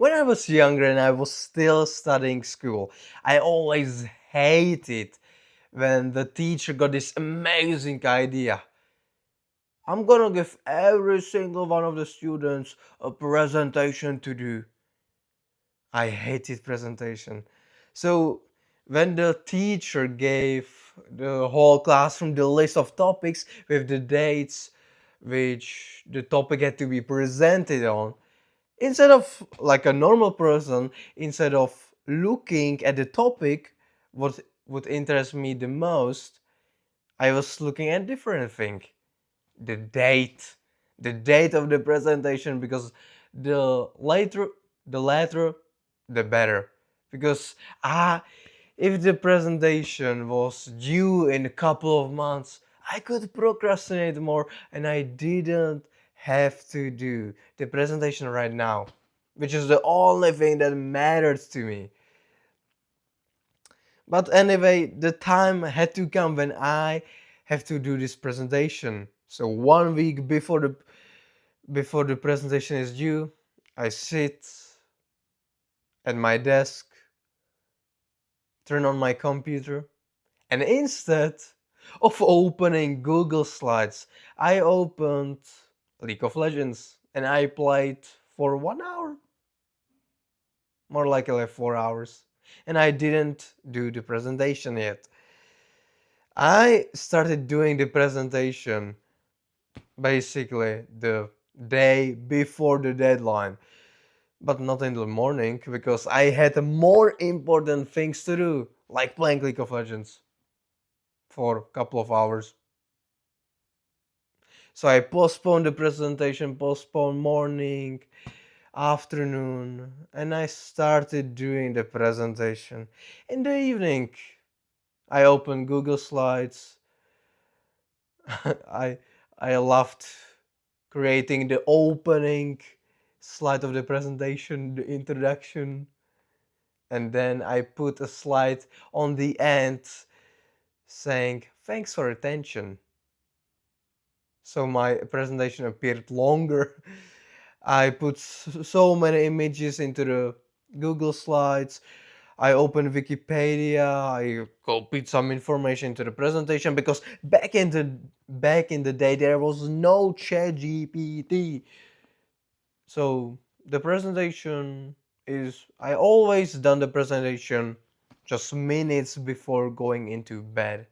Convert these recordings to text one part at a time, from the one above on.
When I was younger and I was still studying school, I always hated when the teacher got this amazing idea. I'm gonna give every single one of the students a presentation to do. I hated presentation. So when the teacher gave the whole classroom the list of topics with the dates which the topic had to be presented on, instead of like a normal person, instead of looking at the topic, what would interest me the most, I was looking at different thing. The date. The date of the presentation, because the later the later the better. Because if the presentation was due in a couple of months, I could procrastinate more and I didn't have to do the presentation right now, which is the only thing that matters to me. But anyway, the time had to come when I have to do this presentation. So 1 week before the presentation is due, I sit at my desk, turn on my computer, and instead of opening Google Slides, I opened League of Legends and I played for 1 hour, more likely 4 hours. And I didn't do the presentation yet. I started doing the presentation basically the day before the deadline, but not in the morning because I had more important things to do, like playing League of Legends for a couple of hours. So I postponed the presentation, postponed morning, afternoon, and I started doing the presentation. In the evening, I opened Google Slides. I I loved creating the opening slide of the presentation, the introduction, and then I put a slide on the end saying thanks for attention. So my presentation appeared longer. I put so many images into the Google Slides. I opened Wikipedia. I copied some information into the presentation because back in the day there was no Chat GPT. So the presentation is I always done the presentation just minutes before going into bed.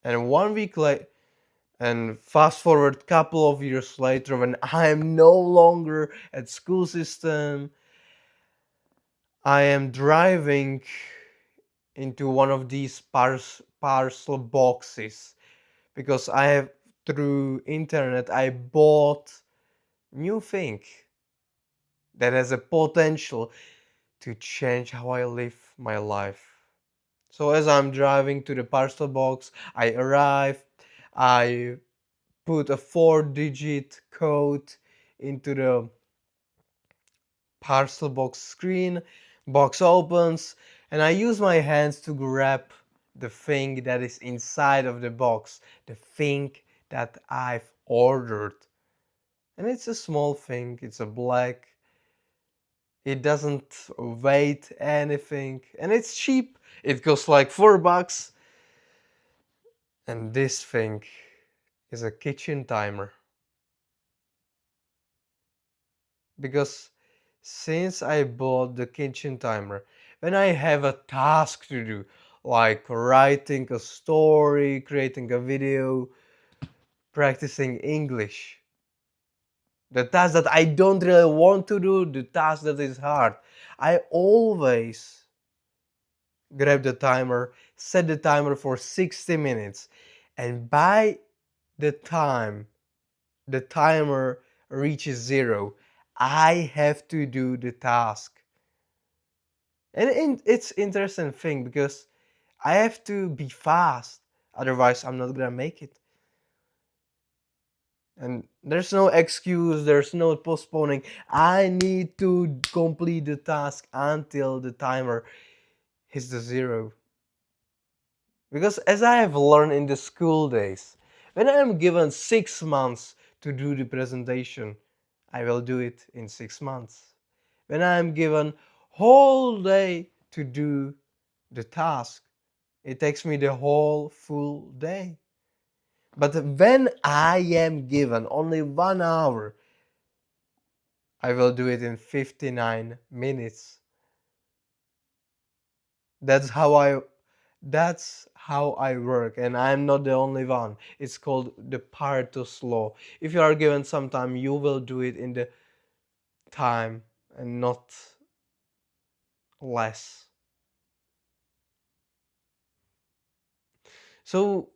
And 1 week later, and fast forward couple of years later, when I am no longer at school system, I am driving into one of these parcel boxes because I have through internet I bought new thing that has a potential to change how I live my life. So as I'm driving to the parcel box, I arrive, I put a 4-digit code into the parcel box screen, box opens, and I use my hands to grab the thing that is inside of the box, the thing that I've ordered. And it's a small thing, it's a black, it doesn't weigh anything, and it's cheap. It costs like $4. And this thing is a kitchen timer. Because since I bought the kitchen timer, when I have a task to do, like writing a story, creating a video, practicing English, the task that I don't really want to do, the task that is hard, I always grab the timer, set the timer for 60 minutes, and by the time the timer reaches zero, I have to do the task. And it's interesting thing because I have to be fast, otherwise I'm not gonna make it. And there's no excuse, there's no postponing. I need to complete the task until the timer hits the zero. Because as I have learned in the school days, when I am given 6 months to do the presentation, I will do it in 6 months. When I am given whole day to do the task, it takes me the whole full day. But when I am given only 1 hour, I will do it in 59 minutes. That's how I that's how I work, and I'm not the only one. It's called the Pareto's law. If you are given some time, you will do it in the time and not less. So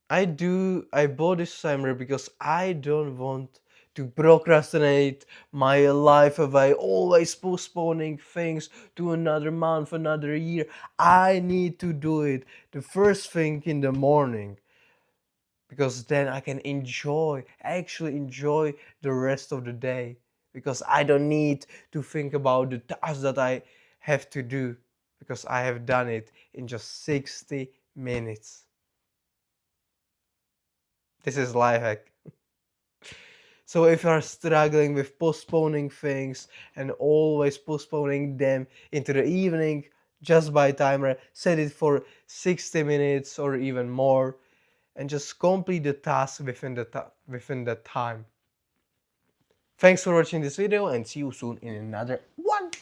I bought this timer because I don't want to procrastinate my life away, always postponing things to another month, another year. I need to do it the first thing in the morning because then I can actually enjoy the rest of the day because I don't need to think about the tasks that I have to do because I have done it in just 60 minutes. This is life hack. So if you are struggling with postponing things and always postponing them into the evening, just buy a timer, set it for 60 minutes or even more, and just complete the task within the time. Thanks for watching this video and see you soon in another one.